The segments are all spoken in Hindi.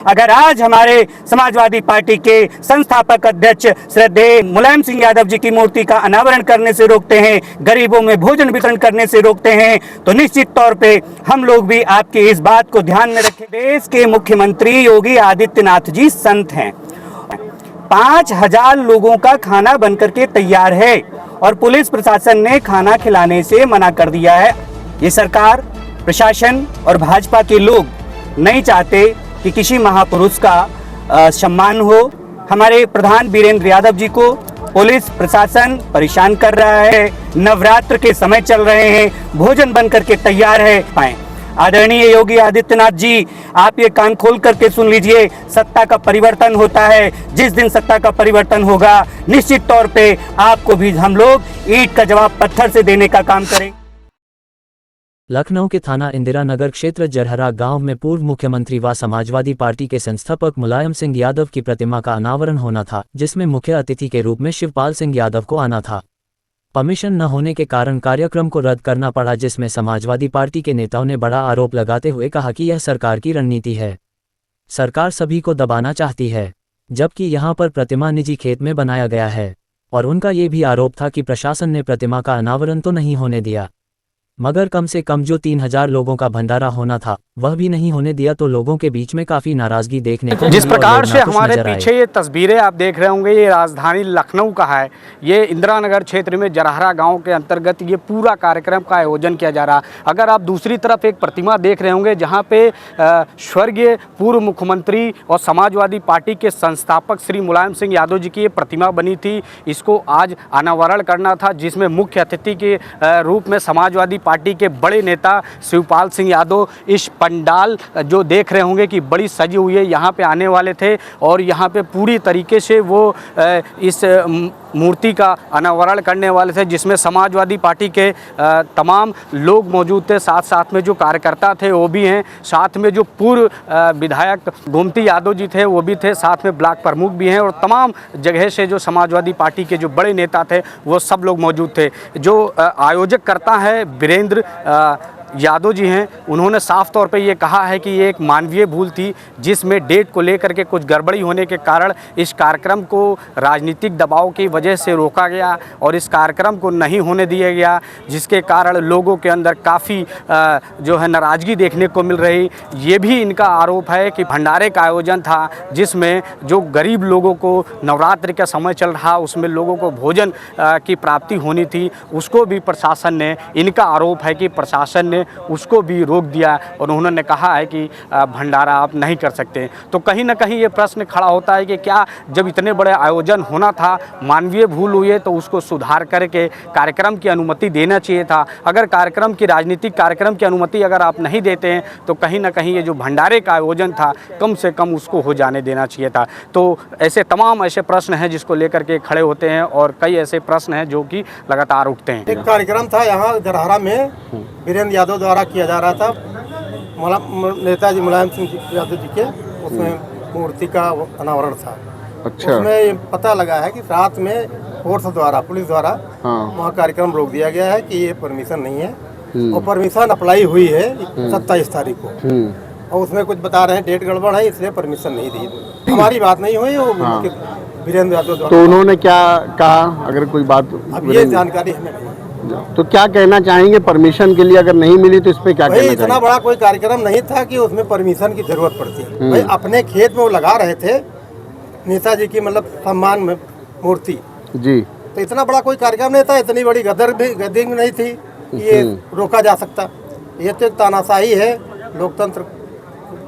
अगर आज हमारे समाजवादी पार्टी के संस्थापक अध्यक्ष श्रद्धेय मुलायम सिंह यादव जी की मूर्ति का अनावरण करने से रोकते हैं, गरीबों में भोजन वितरण करने से रोकते हैं, तो निश्चित तौर पे हम लोग भी आपकी इस बात को ध्यान में रखें। देश के मुख्यमंत्री योगी आदित्यनाथ जी संत हैं। 5000 लोगों का खाना बनकर के तैयार है और पुलिस प्रशासन ने खाना खिलाने से मना कर दिया है। ये सरकार, प्रशासन और भाजपा के लोग नहीं चाहते कि किसी महापुरुष का सम्मान हो। हमारे प्रधान वीरेंद्र यादव जी को पुलिस प्रशासन परेशान कर रहा है। नवरात्र के समय चल रहे हैं, भोजन बन करके तैयार है। पाए आदरणीय योगी आदित्यनाथ जी, आप ये कान खोल करके सुन लीजिए, सत्ता का परिवर्तन होता है। जिस दिन सत्ता का परिवर्तन होगा, निश्चित तौर पे आपको भी हम लोग ईंट का जवाब पत्थर से देने का काम करें। लखनऊ के थाना इंदिरा नगर क्षेत्र जरहरा गांव में पूर्व मुख्यमंत्री व समाजवादी पार्टी के संस्थापक मुलायम सिंह यादव की प्रतिमा का अनावरण होना था, जिसमें मुख्य अतिथि के रूप में शिवपाल सिंह यादव को आना था। परमिशन न होने के कारण कार्यक्रम को रद्द करना पड़ा, जिसमें समाजवादी पार्टी के नेताओं ने बड़ा आरोप लगाते हुए कहा कि यह सरकार की रणनीति है। सरकार सभी को दबाना चाहती है, जबकि यहां पर प्रतिमा निजी खेत में बनाया गया है। और उनका ये भी आरोप था कि प्रशासन ने प्रतिमा का अनावरण तो नहीं होने दिया, मगर कम से कम जो 3000 लोगों का भंडारा होना था वह भी नहीं होने दिया। तो लोगों के बीच में काफी नाराजगी देखने को जिस प्रकार से हमारे पीछे ये तस्वीरें आप देख रहे होंगे, ये राजधानी लखनऊ का है। ये इंदिरा नगर क्षेत्र में जरहरा गांव के अंतर्गत ये पूरा कार्यक्रम का आयोजन किया जा रहा। अगर आप दूसरी तरफ एक प्रतिमा देख रहे होंगे जहां पे स्वर्गीय पूर्व मुख्यमंत्री और समाजवादी पार्टी के संस्थापक श्री मुलायम सिंह यादव जी की ये प्रतिमा बनी थी, इसको आज अनावरण करना था, जिसमें मुख्य अतिथि के रूप में समाजवादी पार्टी के बड़े नेता शिवपाल सिंह यादव इस पंडाल जो देख रहे होंगे कि बड़ी सजी हुई है, यहाँ पे आने वाले थे और यहाँ पे पूरी तरीके से वो इस मूर्ति का अनावरण करने वाले थे, जिसमें समाजवादी पार्टी के तमाम लोग मौजूद थे। साथ साथ में जो कार्यकर्ता थे वो भी हैं, साथ में जो पूर्व विधायक गोमती यादव जी थे वो भी थे, साथ में ब्लॉक प्रमुख भी हैं और तमाम जगह से जो समाजवादी पार्टी के जो बड़े नेता थे वो सब लोग मौजूद थे। जो आयोजक करता है वीरेंद्र यादव जी हैं, उन्होंने साफ तौर पे ये कहा है कि ये एक मानवीय भूल थी, जिसमें डेट को लेकर के कुछ गड़बड़ी होने के कारण इस कार्यक्रम को राजनीतिक दबाव की वजह से रोका गया और इस कार्यक्रम को नहीं होने दिया गया, जिसके कारण लोगों के अंदर काफ़ी जो है नाराज़गी देखने को मिल रही। ये भी इनका आरोप है कि भंडारे का आयोजन था, जिसमें जो गरीब लोगों को नवरात्रि का समय चल रहा, उसमें लोगों को भोजन की प्राप्ति होनी थी, उसको भी प्रशासन ने, इनका आरोप है कि प्रशासन ने उसको भी रोक दिया और उन्होंने कहा है कि भंडारा आप नहीं कर सकते। तो कहीं ना कहीं ये प्रश्न खड़ा होता है कि क्या जब इतने बड़े आयोजन होना था, मानवीय भूल हुई है, तो उसको सुधार करके कार्यक्रम की अनुमति देना चाहिए था। अगर कार्यक्रम की, राजनीतिक कार्यक्रम की अनुमति अगर आप नहीं देते हैं तो कहीं ना कहीं ये जो भंडारे का आयोजन था कम से कम उसको हो जाने देना चाहिए था। तो ऐसे तमाम ऐसे प्रश्न हैं जिसको लेकर के खड़े होते हैं और कई ऐसे प्रश्न हैं जो कि लगातार उठते हैं। एक कार्यक्रम था यहाँ जरहरा में, वीरेंद्र यादव द्वारा किया जा रहा था, नेताजी मुलायम सिंह यादव जी के, उसमें मूर्ति का अनावरण था। अच्छा। उसमें पता लगा है कि रात में फोर्स द्वारा, पुलिस द्वारा वहाँ कार्यक्रम रोक दिया गया है कि ये परमिशन नहीं है और परमिशन अप्लाई हुई है 27 तारीख को और उसमें कुछ बता रहे हैं डेट गड़बड़ है, इसलिए परमिशन नहीं दी। हमारी बात नहीं हुई, वो वीरेंद्र यादव द्वारा। तो उन्होंने क्या कहा, अगर कोई बात अब ये जानकारी हमें नहीं। तो क्या कहना चाहेंगे, परमिशन के लिए अगर नहीं मिली तो इस पे क्या कहना चाहेंगे? इतना बड़ा कोई कार्यक्रम नहीं था कि उसमें परमिशन की जरूरत पड़ती। भाई अपने खेत में वो लगा रहे थे नेताजी की, मतलब सम्मान में मूर्ति जी, तो इतना बड़ा कोई कार्यक्रम नहीं था, इतनी बड़ी गद्दी भी नहीं थी कि ये रोका जा सकता। ये तो एक तानाशाही है, लोकतंत्र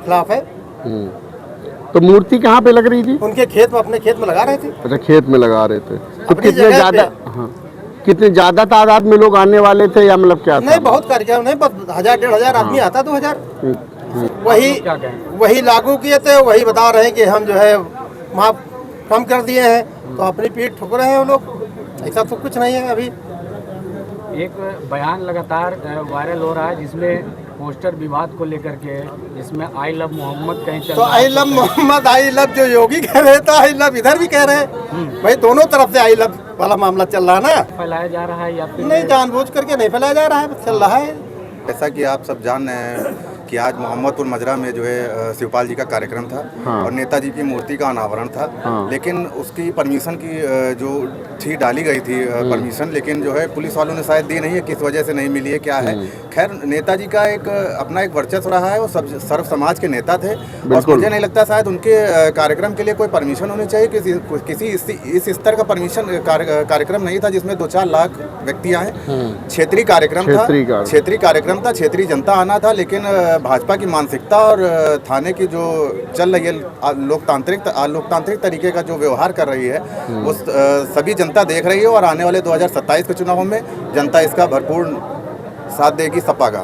खिलाफ है। तो मूर्ति कहाँ पे लग रही थी? उनके खेत में, अपने खेत में लगा रहे थे। अच्छा, खेत में लगा रहे थे। तो कितने ज्यादा तादाद में लोग आने वाले थे या मतलब क्या? नहीं, बहुत कार्यक्रम नहीं, बस 1000-1500 आदमी आता, 2000 वही लागू किए थे। वही बता रहे हैं कि हम जो है वहाँ कम कर दिए हैं, तो अपनी पीठ ठुक रहे हैं वो लोग। ऐसा तो कुछ नहीं है। अभी एक बयान लगातार वायरल हो रहा है जिसमें पोस्टर विवाद को लेकर के, जिसमें आई लव मोहम्मद कहीं चल तो I love Mohammad, I love जो योगी कह रहे थे, आई लव इधर भी कह रहे हैं। भाई दोनों तरफ से आई लव वाला मामला चल रहा है ना। फैलाया जा रहा है या फिर नहीं, जानबूझ करके नहीं फैलाया जा रहा है, चल रहा है। जैसा कि आप सब जान रहे हैं कि आज मोहम्मदपुर मजरा में जो है शिवपाल जी का कार्यक्रम था। हाँ। और नेताजी की मूर्ति का अनावरण था। हाँ। लेकिन उसकी परमिशन की जो थी डाली गई थी परमिशन, लेकिन जो है पुलिस वालों ने शायद दी नहीं है, किस वजह से नहीं मिली है क्या है। खैर नेताजी का एक अपना एक वर्चस्व रहा है, वो सब सर्व समाज के नेता थे और मुझे नहीं लगता शायद उनके कार्यक्रम के लिए कोई परमिशन होनी चाहिए। किसी इस स्तर का परमिशन कार्यक्रम नहीं था जिसमें 2-4 लाख व्यक्ति आए। क्षेत्रीय कार्यक्रम था, क्षेत्रीय जनता आना था। लेकिन भाजपा की मानसिकता और थाने की जो चल रही है लोकतांत्रिक तरीके का जो व्यवहार कर रही है, वो सभी जनता देख रही है। और आने वाले 2027 के चुनावों में जनता इसका भरपूर साथ देगी सपा का।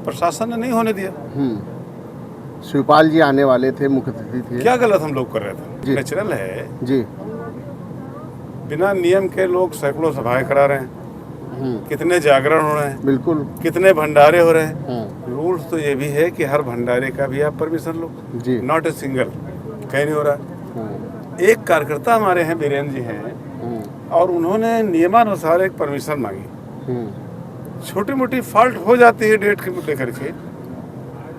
प्रशासन ने नहीं होने दिया। शिवपाल जी आने वाले थे, मुख्य अतिथि थे। क्या गलत हम लोग कर रहे थे? नेचुरल है जी। बिना नियम के लोग सैकड़ों सभाएं करा रहे हैं, कितने जागरण हो रहे हैं, बिल्कुल कितने भंडारे हो रहे हैं। रूल्स तो ये भी है कि हर भंडारे का भी आप परमिशन लो जी। नॉट ए सिंगल, कहीं नहीं हो रहा। एक कार्यकर्ता हमारे हैं, बीरेन जी हैं, और उन्होंने नियमानुसार एक परमिशन मांगी। छोटी मोटी फॉल्ट हो जाती है डेट के लेकर के,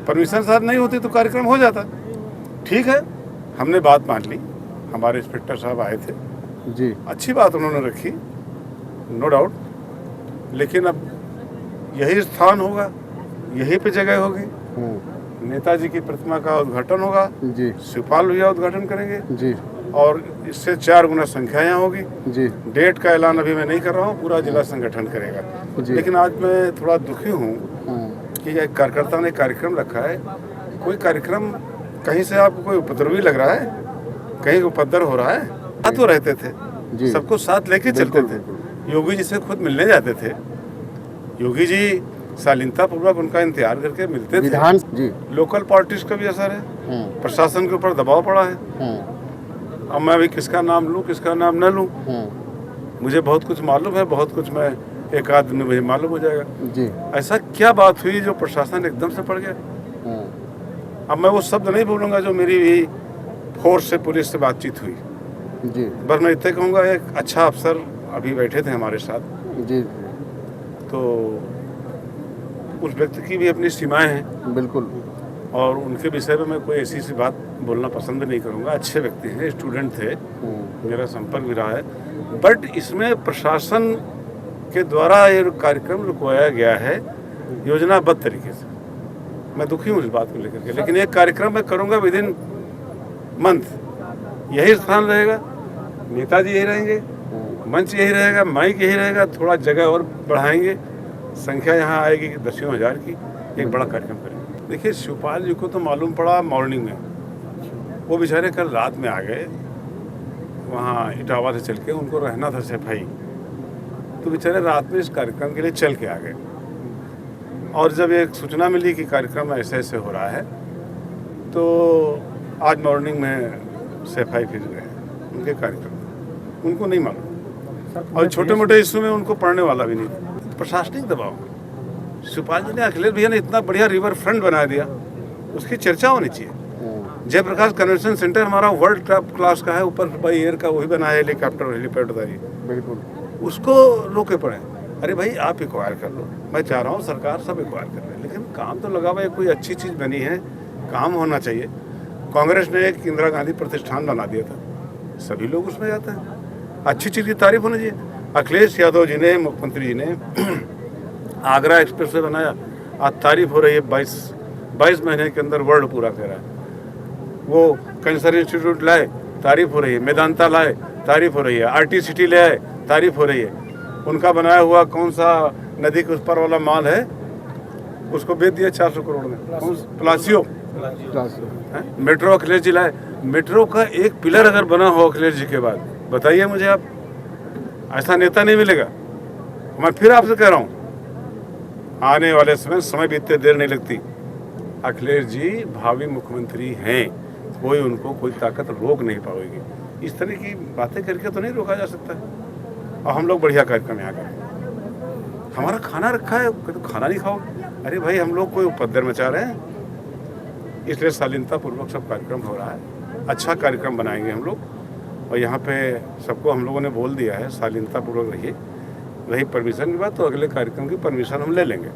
परमिशन साथ नहीं होती तो कार्यक्रम हो जाता। ठीक है, हमने बात मान ली, हमारे इंस्पेक्टर साहब आए थे जी, अच्छी बात उन्होंने रखी, नो डाउट। लेकिन अब यही स्थान होगा, यही पे जगह होगी, नेताजी की प्रतिमा का उद्घाटन होगा जी, शिवपाल भैया उद्घाटन करेंगे जी, और इससे 4 गुना संख्या यहाँ होगी जी। डेट का ऐलान अभी मैं नहीं कर रहा हूँ, पूरा जिला संगठन करेगा। लेकिन आज मैं थोड़ा दुखी हूँ कि एक कार्यकर्ता ने कार्यक्रम रखा है। कोई कार्यक्रम कहीं से आपको कोई उपद्रवी लग रहा है, कहीं उपद्रव हो रहा है। साथ वो रहते थे, सबको साथ लेके चलते थे। योगी जी से खुद मिलने जाते थे, योगी जी शालीनता पूर्वक उनका इंतजार करके मिलते थे। लोकल पार्टीज का भी असर है, प्रशासन के ऊपर दबाव पड़ा है। अब मैं अभी किसका नाम लूँ किसका नाम न लूँ, मुझे बहुत कुछ मालूम है, बहुत कुछ मैं एक आध दिन मुझे मालूम हो जाएगा जी। ऐसा क्या बात हुई जो प्रशासन एकदम से पड़ गया। अब मैं वो शब्द नहीं बोलूँगा जो मेरी भी फोर्स से पुलिस से बातचीत हुई जी। बस मैं इतने कहूँगा, एक अच्छा अफसर अभी बैठे थे हमारे साथ जी, तो उस व्यक्ति की भी अपनी सीमाएं हैं, बिल्कुल, और उनके विषय में मैं कोई ऐसी सी बात बोलना पसंद नहीं करूँगा। अच्छे व्यक्ति हैं, स्टूडेंट थे, मेरा संपर्क भी रहा है। बट इसमें प्रशासन के द्वारा ये कार्यक्रम रुकवाया गया है योजनाबद्ध तरीके से। मैं दुखी हूँ इस बात को लेकर के, लेकिन एक कार्यक्रम मैं करूँगा विद इन मंथ, यही स्थान रहेगा, नेताजी यही रहेंगे, मंच यही रहेगा, माइक यही रहेगा, थोड़ा जगह और बढ़ाएंगे, संख्या यहाँ आएगी 10,000 की, एक बड़ा कार्यक्रम करेंगे। देखिए शिवपाल जी को तो मालूम पड़ा मॉर्निंग में, वो बेचारे कल रात में आ गए, वहाँ इटावा से चल के, उनको रहना था सफाई, तो बेचारे रात में इस कार्यक्रम के लिए चल के आ गए। और जब एक सूचना मिली कि कार्यक्रम ऐसे ऐसे हो रहा है, तो आज मॉर्निंग में सफाई फिर गए उनके कार्यक्रम, उनको नहीं मालूम, और छोटे मोटे इशू में उनको पढ़ने वाला भी नहीं था। प्रशासनिक दबाव, शिवपाल जी ने, अखिलेश भैया ने इतना बढ़िया रिवर फ्रंट बना दिया, उसकी चर्चा होनी चाहिए। जयप्रकाश कन्वेंशन सेंटर हमारा वर्ल्ड टॉप क्लास का है, ऊपर बाई एयर का वही बना है, हेलीकॉप्टर हेलीपैड उतारी, बिल्कुल, उसको रोके पड़े। अरे भाई आप एक्वायर कर लो, मैं चाह रहा हूँ सरकार सब एक्वायर कर रहे हैं, लेकिन काम तो लगा हुआ है, कोई अच्छी चीज़ बनी है, काम होना चाहिए। कांग्रेस ने एक इंदिरा गांधी प्रतिष्ठान बना दिया था, सभी लोग उसमें जाते हैं, अच्छी चीज़ की तारीफ होनी चाहिए। अखिलेश यादव जी ने, मुख्यमंत्री जी ने आगरा एक्सप्रेस वे बनाया, आज तारीफ हो रही है, 22 महीने के अंदर वर्ल्ड पूरा कर रहा है। वो कैंसर इंस्टीट्यूट लाए, तारीफ हो रही है, मेदांता लाए, तारीफ हो रही है, आरटी सिटी ले आए, तारीफ हो रही है। उनका बनाया हुआ कौन सा नदी के उस पर वाला माल है, उसको बेच दिया 400 करोड़ में, प्लासियो। मेट्रो अखिलेश जी लाए, मेट्रो का एक पिलर अगर बना हो अखिलेश जी के बाद, बताइए मुझे आप, ऐसा नेता नहीं मिलेगा। मैं फिर आपसे कह रहा हूँ, आने वाले समय बीतते देर नहीं लगती, अखिलेश जी भावी मुख्यमंत्री हैं, कोई उनको कोई ताकत रोक नहीं पाएगी। इस तरह की बातें करके तो नहीं रोका जा सकता। और हम लोग बढ़िया कार्यक्रम यहाँ करें, हमारा खाना रखा है, तो खाना नहीं खाओ, अरे भाई हम लोग कोई उपद्रव मचा रहे हैं, इसलिए शालीनता पूर्वक सब कार्यक्रम हो रहा है। अच्छा कार्यक्रम बनाएंगे हम लोग, और यहाँ पे सबको हम लोगों ने बोल दिया है शालीनता पूर्वक रहिए। रही परमिशन की बात, तो अगले कार्यक्रम की परमिशन हम ले लेंगे।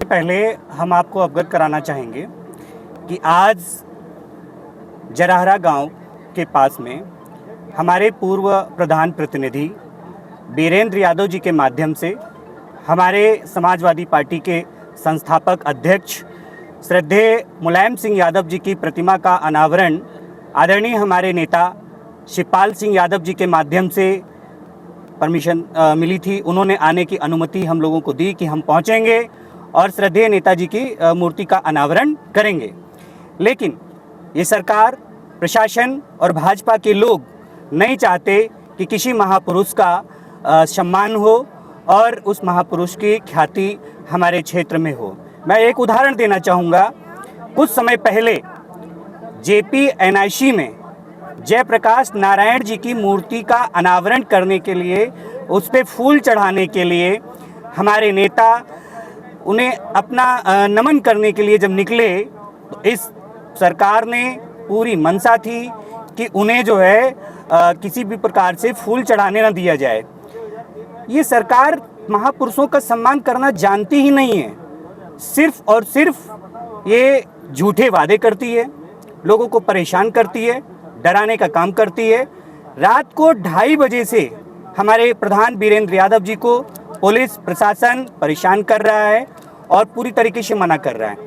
पहले हम आपको अवगत कराना चाहेंगे कि आज जराहरा गांव के पास में हमारे पूर्व प्रधान प्रतिनिधि बीरेंद्र यादव जी के माध्यम से हमारे समाजवादी पार्टी के संस्थापक अध्यक्ष श्रद्धेय मुलायम सिंह यादव जी की प्रतिमा का अनावरण आदरणीय हमारे नेता शिवपाल सिंह यादव जी के माध्यम से परमिशन मिली थी। उन्होंने आने की अनुमति हम लोगों को दी कि हम पहुंचेंगे और श्रद्धेय नेताजी की मूर्ति का अनावरण करेंगे। लेकिन ये सरकार, प्रशासन और भाजपा के लोग नहीं चाहते कि किसी महापुरुष का सम्मान हो और उस महापुरुष की ख्याति हमारे क्षेत्र में हो। मैं एक उदाहरण देना चाहूँगा। कुछ समय पहले JPNIC में जयप्रकाश नारायण जी की मूर्ति का अनावरण करने के लिए, उस पर फूल चढ़ाने के लिए हमारे नेता उन्हें अपना नमन करने के लिए जब निकले तो इस सरकार ने पूरी मंशा थी कि उन्हें जो है किसी भी प्रकार से फूल चढ़ाने न दिया जाए। ये सरकार महापुरुषों का सम्मान करना जानती ही नहीं है। सिर्फ और सिर्फ ये झूठे वादे करती है, लोगों को परेशान करती है, डराने का काम करती है। रात को 2:30 बजे से हमारे प्रधान बीरेंद्र यादव जी को पुलिस प्रशासन परेशान कर रहा है और पूरी तरीके से मना कर रहा है।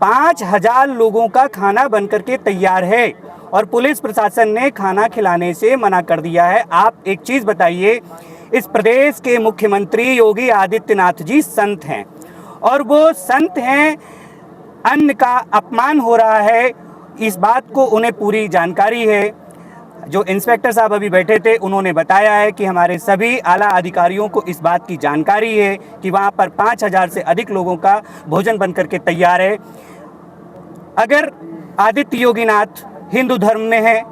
5000 लोगों का खाना बनकर के तैयार है और पुलिस प्रशासन ने खाना खिलाने से मना कर दिया है। आप एक चीज़ बताइए, इस प्रदेश के मुख्यमंत्री योगी आदित्यनाथ जी संत हैं और वो संत हैं, अन्न का अपमान हो रहा है, इस बात को उन्हें पूरी जानकारी है। जो इंस्पेक्टर साहब अभी बैठे थे उन्होंने बताया है कि हमारे सभी आला अधिकारियों को इस बात की जानकारी है कि वहाँ पर 5000 से अधिक लोगों का भोजन बनकर के तैयार है। अगर आदित्य योगीनाथ हिंदू धर्म में है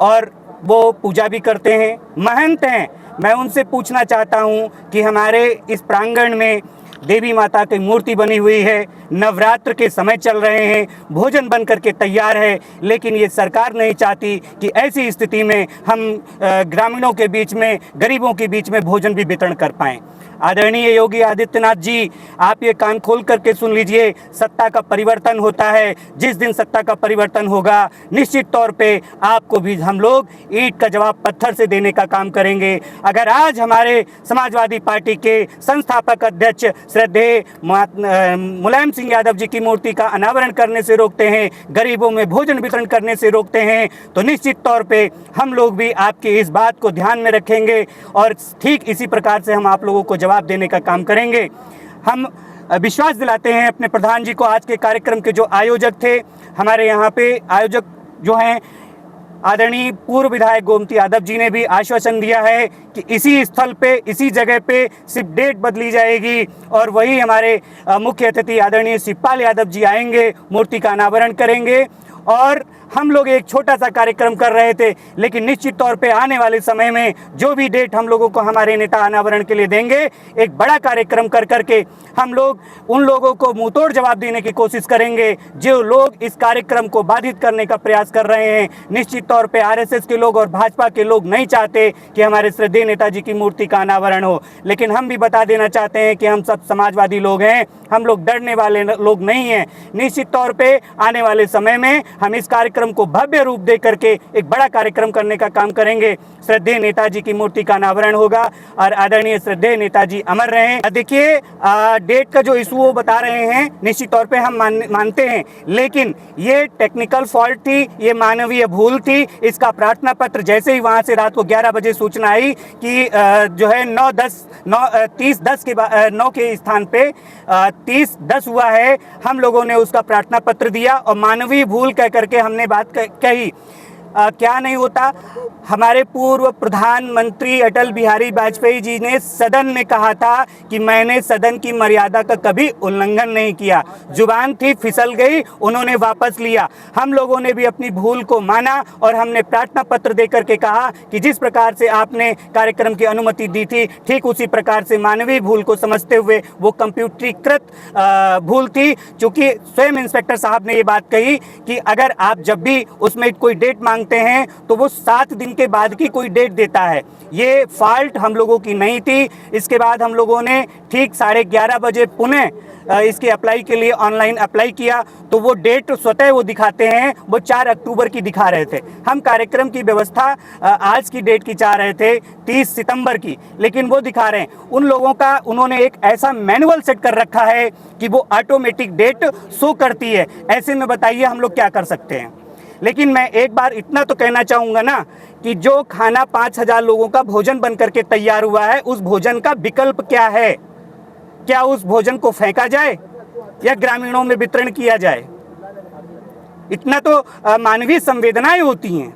और वो पूजा भी करते हैं, महंत हैं, मैं उनसे पूछना चाहता हूँ कि हमारे इस प्रांगण में देवी माता की मूर्ति बनी हुई है, नवरात्र के समय चल रहे हैं, भोजन बन करके तैयार है, लेकिन ये सरकार नहीं चाहती कि ऐसी स्थिति में हम ग्रामीणों के बीच में, गरीबों के बीच में भोजन भी वितरण कर पाएं। आदरणीय योगी आदित्यनाथ जी, आप ये कान खोल करके सुन लीजिए, सत्ता का परिवर्तन होता है। जिस दिन सत्ता का परिवर्तन होगा निश्चित तौर पे आपको भी हम लोग ईंट का जवाब पत्थर से देने का काम करेंगे। अगर आज हमारे समाजवादी पार्टी के संस्थापक अध्यक्ष श्रद्धेय मुलायम सिंह यादव जी की मूर्ति का अनावरण करने से रोकते हैं, गरीबों में भोजन वितरण करने से रोकते हैं, तो निश्चित तौर पे हम लोग भी आपकी इस बात को ध्यान में रखेंगे और ठीक इसी प्रकार से हम आप लोगों को जवाब देने का काम करेंगे। हम विश्वास दिलाते हैं अपने प्रधान जी को। आज के कार्यक्रम के जो आयोजक थे, हमारे यहाँ पे आयोजक जो हैं आदरणीय पूर्व विधायक गोमती यादव जी ने भी आश्वासन दिया है कि इसी स्थल पे, इसी जगह पे सिर्फ डेट बदली जाएगी और वही हमारे मुख्य अतिथि आदरणीय शिवपाल यादव जी आएंगे, मूर्ति का अनावरण करेंगे। और हम लोग एक छोटा सा कार्यक्रम कर रहे थे, लेकिन निश्चित तौर पे आने वाले समय में जो भी डेट हम लोगों को हमारे नेता अनावरण के लिए देंगे, एक बड़ा कार्यक्रम कर करके हम लोग उन लोगों को मुंहतोड़ जवाब देने की कोशिश करेंगे जो लोग इस कार्यक्रम को बाधित करने का प्रयास कर रहे हैं। निश्चित तौर पे RSS के लोग और भाजपा के लोग नहीं चाहते कि हमारे श्रद्धेय नेताजी की मूर्ति का अनावरण हो, लेकिन हम भी बता देना चाहते हैं कि हम सब समाजवादी लोग हैं, हम लोग डरने वाले लोग नहीं हैं। निश्चित तौर पे आने वाले समय में हम इस कार्यक्रम को भव्य रूप दे करके एक बड़ा कार्यक्रम करने का काम करेंगे। श्रद्धेय नेताजी की मूर्ति का अनावरण होगा और आदरणीय श्रद्धेय नेताजी अमर रहें। देखिए, डेट का जो इशू वो बता रहे हैं, निश्चित तौर पे हम मानते हैं, लेकिन ये टेक्निकल फॉल्ट थी, ये मानवीय भूल थी। इसका प्रार्थना पत्र जैसे ही वहां से रात को 11 बजे सूचना आई कि जो है 9 के स्थान पे 30-10 हुआ है, हम लोगों ने उसका प्रार्थना पत्र दिया और मानवीय भूल कह करके हमने बात कही। क्या नहीं होता, हमारे पूर्व प्रधानमंत्री अटल बिहारी वाजपेयी जी ने सदन में कहा था कि मैंने सदन की मर्यादा का कभी उल्लंघन नहीं किया। जुबान थी, फिसल गई, उन्होंने वापस लिया। हम लोगों ने भी अपनी भूल को माना और हमने प्रार्थना पत्र देकर के कहा कि जिस प्रकार से आपने कार्यक्रम की अनुमति दी थी, ठीक उसी प्रकार से मानवीय भूल को समझते हुए वो कंप्यूटरीकृत भूल थी। चूँकि स्वयं इंस्पेक्टर साहब ने ये बात कही कि अगर आप जब भी उसमें कोई डेट मांग मांगते हैं तो वो 7 दिन के बाद की कोई डेट देता है। ये फॉल्ट हम लोगों की नहीं थी। इसके बाद हम लोगों ने ठीक 11:30 बजे पुनः इसके अप्लाई के लिए ऑनलाइन अप्लाई किया तो वो डेट स्वतः वो दिखाते हैं, वो 4 अक्टूबर की दिखा रहे थे। हम कार्यक्रम की व्यवस्था आज की डेट की चाह रहे थे 30 सितंबर की, लेकिन वो दिखा रहे हैं उन लोगों का, उन्होंने एक ऐसा मैनुअल सेट कर रखा है कि वो ऑटोमेटिक डेट शो करती है। ऐसे में बताइए हम लोग क्या कर सकते हैं। लेकिन मैं एक बार इतना तो कहना चाहूँगा ना कि जो खाना 5000 लोगों का भोजन बन करके तैयार हुआ है, उस भोजन का विकल्प क्या है? क्या उस भोजन को फेंका जाए या ग्रामीणों में वितरण किया जाए? इतना तो मानवीय संवेदनाएं होती हैं।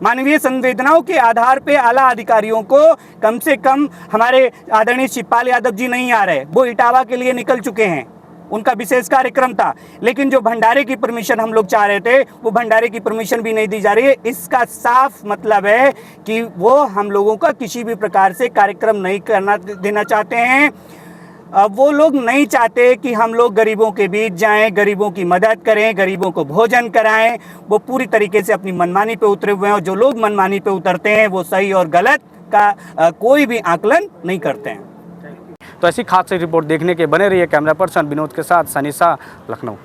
मानवीय संवेदनाओं के आधार पे आला अधिकारियों को कम से कम, हमारे आदरणीय शिवपाल यादव जी नहीं आ रहे, वो इटावा के लिए निकल चुके हैं, उनका विशेष कार्यक्रम था। लेकिन जो भंडारे की परमिशन हम लोग चाह रहे थे, वो भंडारे की परमिशन भी नहीं दी जा रही है। इसका साफ मतलब है कि वो हम लोगों का किसी भी प्रकार से कार्यक्रम नहीं करना देना चाहते हैं। वो लोग नहीं चाहते कि हम लोग गरीबों के बीच जाएं, गरीबों की मदद करें, गरीबों को भोजन कराएं। वो पूरी तरीके से अपनी मनमानी पे उतरे हुए हैं, और जो लोग मनमानी पे उतरते हैं वो सही और गलत का कोई भी आकलन नहीं करते हैं। तो ऐसी खास रिपोर्ट देखने के बने रहिए। कैमरा पर्सन विनोद के साथ सनीसा, लखनऊ।